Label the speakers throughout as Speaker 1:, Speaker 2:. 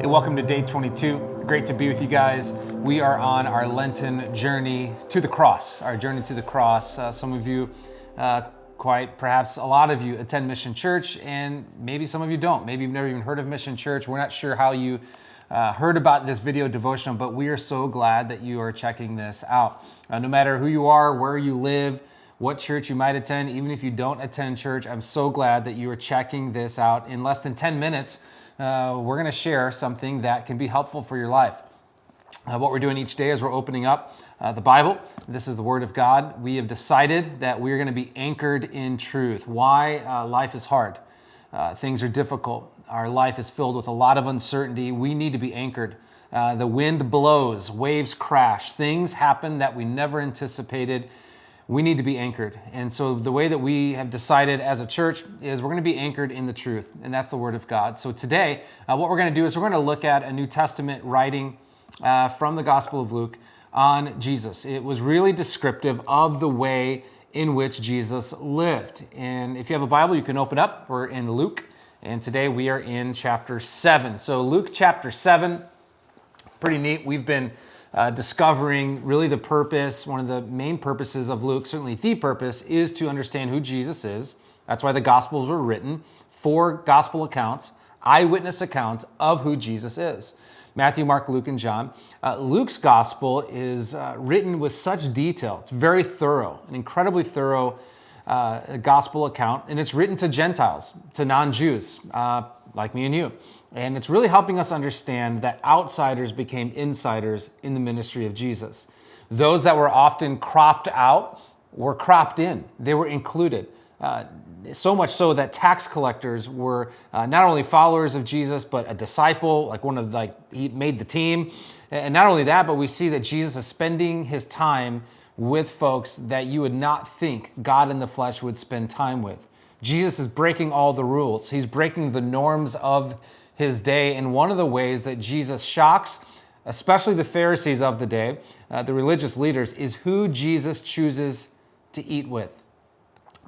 Speaker 1: Hey, welcome to day 22. Great to be with you guys. We are on our Lenten journey to the cross, our journey to the cross. Some of you, quite perhaps a lot of you, attend Mission Church, and maybe some of you don't. Maybe you've never even heard of Mission Church. We're not sure how you heard about this video devotional, but we are so glad that you are checking this out. No matter who you are, where you live, what church you might attend, even if you don't attend church, I'm so glad that you are checking this out. In less than 10 minutes, we're going to share something that can be helpful for your life. What we're doing each day is we're opening up the Bible. This is the Word of God. We have decided that we're going to be anchored in truth. Why? Life is hard. Things are difficult. Our life is filled with a lot of uncertainty. We need to be anchored. The wind blows, waves crash, things happen that we never anticipated. We need to be anchored. And so the way that we have decided as a church is we're going to be anchored in the truth, and that's the Word of God. So today, what we're going to do is we're going to look at a New Testament writing from the Gospel of Luke on Jesus. It was really descriptive of the way in which Jesus lived. And if you have a Bible, you can open up. We're in Luke, and today we are in chapter 7. So Luke chapter 7, pretty neat. We've been discovering really the purpose, one of the main purposes of Luke, certainly the purpose, is to understand who Jesus is. That's why the Gospels were written, 4 gospel accounts, eyewitness accounts of who Jesus is. Matthew, Mark, Luke, and John. Luke's Gospel is written with such detail. It's very thorough, an incredibly thorough gospel account, and it's written to Gentiles, to non-Jews, like me and you. And it's really helping us understand that outsiders became insiders in the ministry of Jesus. Those that were often cropped out were cropped in. They were included. So much so that tax collectors were not only followers of Jesus, but a disciple, he made the team. And not only that, but we see that Jesus is spending his time with folks that you would not think God in the flesh would spend time with. Jesus is breaking all the rules. He's breaking the norms of his day. And one of the ways that Jesus shocks, especially the Pharisees of the day, the religious leaders, is who Jesus chooses to eat with.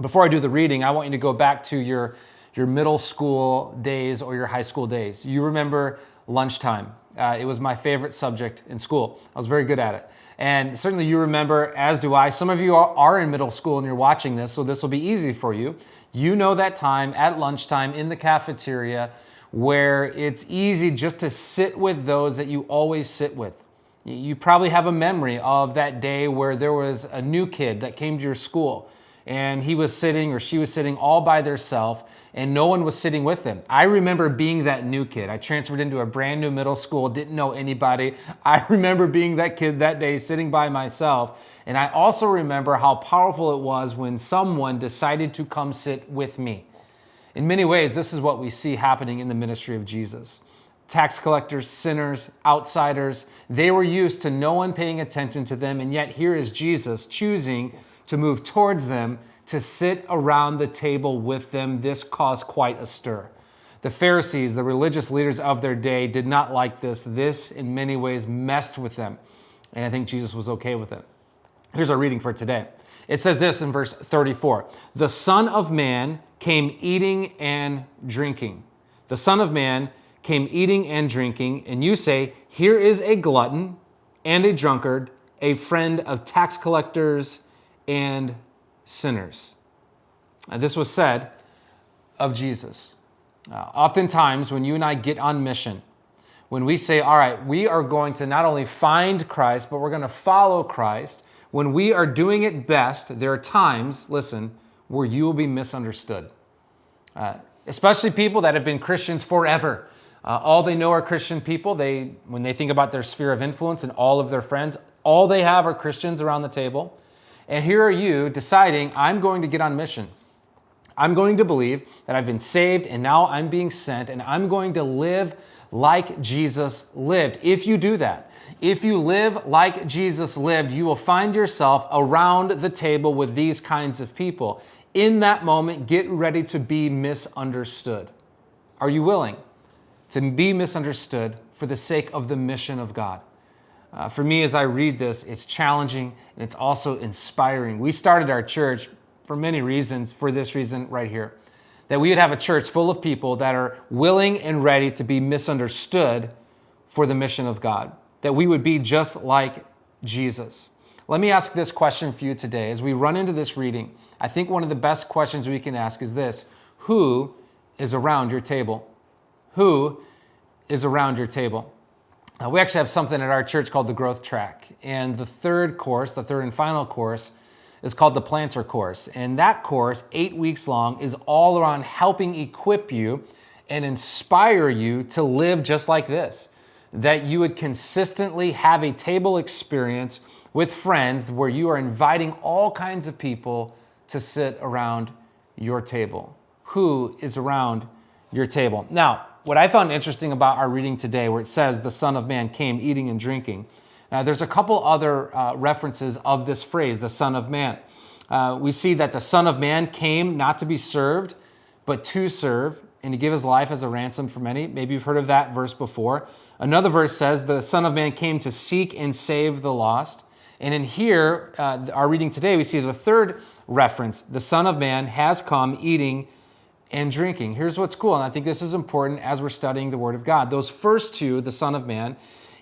Speaker 1: Before I do the reading, I want you to go back to your middle school days or your high school days. You remember lunchtime. It was my favorite subject in school. I was very good at it. And certainly you remember, as do I. Some of you are in middle school and you're watching this, so this will be easy for you. You know that time at lunchtime in the cafeteria where it's easy just to sit with those that you always sit with. You probably have a memory of that day where there was a new kid that came to your school and he was sitting or she was sitting all by themselves and no one was sitting with them. I remember being that new kid. I transferred into a brand new middle school, didn't know anybody. I remember being that kid that day sitting by myself. And I also remember how powerful it was when someone decided to come sit with me. In many ways, this is what we see happening in the ministry of Jesus. Tax collectors, sinners, outsiders, they were used to no one paying attention to them, and yet here is Jesus choosing to move towards them, to sit around the table with them. This caused quite a stir. The Pharisees, the religious leaders of their day, did not like this. This, in many ways, messed with them, and I think Jesus was okay with it. Here's our reading for today. It says this in verse 34. The Son of Man came eating and drinking. The Son of Man came eating and drinking, and you say, here is a glutton and a drunkard, a friend of tax collectors and sinners. This was said of Jesus. Oftentimes, when you and I get on mission, when we say, all right, we are going to not only find Christ, but we're going to follow Christ, when we are doing it best, there are times, listen, where you will be misunderstood. Especially people that have been Christians forever. All they know are Christian people. When they think about their sphere of influence and all of their friends, all they have are Christians around the table. And here are you deciding, I'm going to get on mission. I'm going to believe that I've been saved and now I'm being sent and I'm going to live like Jesus lived. If you do that, if you live like Jesus lived, you will find yourself around the table with these kinds of people. In that moment, get ready to be misunderstood. Are you willing to be misunderstood for the sake of the mission of God? For me, as I read this, it's challenging and it's also inspiring. We started our church for many reasons, for this reason right here. that we would have a church full of people that are willing and ready to be misunderstood for the mission of God, that we would be just like Jesus. Let me ask this question for you today. As we run into this reading, I think one of the best questions we can ask is this: who is around your table? Who is around your table? We actually have something at our church called the Growth Track. And the third and final course, is called the Planter Course. And that course, 8 weeks long, is all around helping equip you and inspire you to live just like this. That you would consistently have a table experience with friends where you are inviting all kinds of people to sit around your table. Who is around your table? Now, what I found interesting about our reading today, where it says the Son of Man came eating and drinking, there's a couple other references of this phrase, the Son of Man. We see that the Son of Man came not to be served, but to serve, and to give his life as a ransom for many. Maybe you've heard of that verse before. Another verse says the Son of Man came to seek and save the lost. And in here, our reading today, we see the third reference. The Son of Man has come eating and drinking. Here's what's cool, and I think this is important as we're studying the Word of God. Those first two, the Son of Man,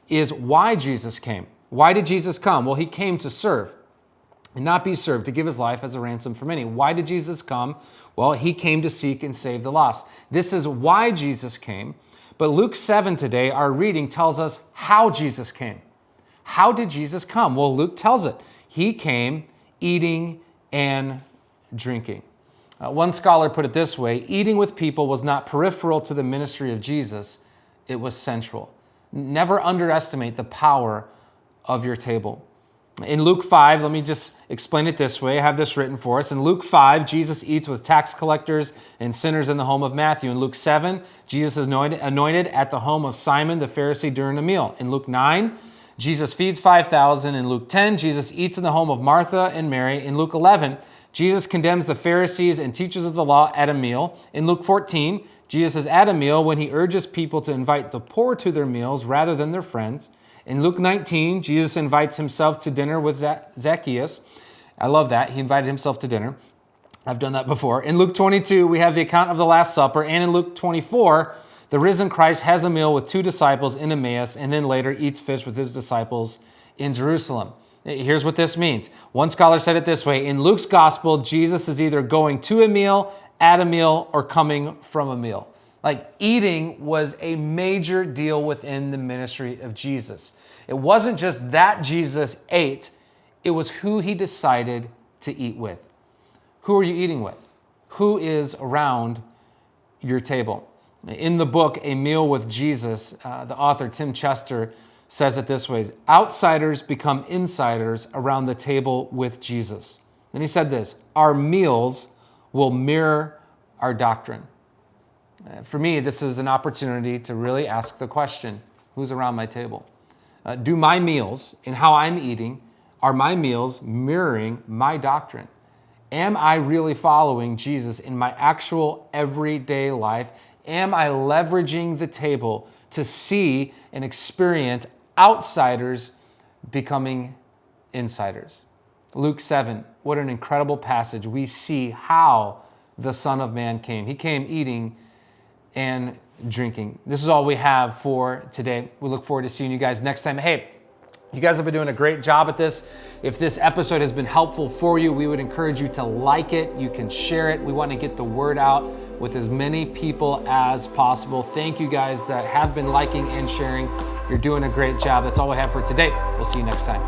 Speaker 1: is why Jesus came. Why did Jesus come? Well, he came to serve and not be served, to give his life as a ransom for many. Why did Jesus come? Well, he came to seek and save the lost. This is why Jesus came. But Luke 7 today, our reading tells us how Jesus came. How did Jesus come? Well, Luke tells it. He came eating and drinking. One scholar put it this way: eating with people was not peripheral to the ministry of Jesus, it was central. Never underestimate the power of your table. In Luke 5, let me just explain it this way. I have this written for us. In Luke 5, Jesus eats with tax collectors and sinners in the home of Matthew. In Luke 7, Jesus is anointed at the home of Simon the Pharisee during a meal. In Luke 9, Jesus feeds 5,000. In Luke 10, Jesus eats in the home of Martha and Mary. In Luke 11, Jesus condemns the Pharisees and teachers of the law at a meal. In Luke 14, Jesus is at a meal when he urges people to invite the poor to their meals rather than their friends. In Luke 19, Jesus invites himself to dinner with Zacchaeus. I love that. He invited himself to dinner. I've done that before. In Luke 22, we have the account of the Last Supper. And in Luke 24, the risen Christ has a meal with two disciples in Emmaus and then later eats fish with his disciples in Jerusalem. Here's what this means. One scholar said it this way: in Luke's gospel, Jesus is either going to a meal, at a meal, or coming from a meal. Like, eating was a major deal within the ministry of Jesus. It wasn't just that Jesus ate, it was who he decided to eat with. Who are you eating with? Who is around your table? In the book, A Meal with Jesus, the author Tim Chester says it this way: outsiders become insiders around the table with Jesus. And he said this: our meals will mirror our doctrine. For me, this is an opportunity to really ask the question, who's around my table? Do my meals and how I'm eating, are my meals mirroring my doctrine? Am I really following Jesus in my actual everyday life? Am I leveraging the table to see and experience outsiders becoming insiders? Luke 7, what an incredible passage. We see how the Son of Man came. He came eating and drinking. This is all we have for today. We look forward to seeing you guys next time. Hey, you guys have been doing a great job at this. If this episode has been helpful for you, we would encourage you to like it. You can share it. We want to get the word out with as many people as possible. Thank you guys that have been liking and sharing. You're doing a great job. That's all we have for today. We'll see you next time.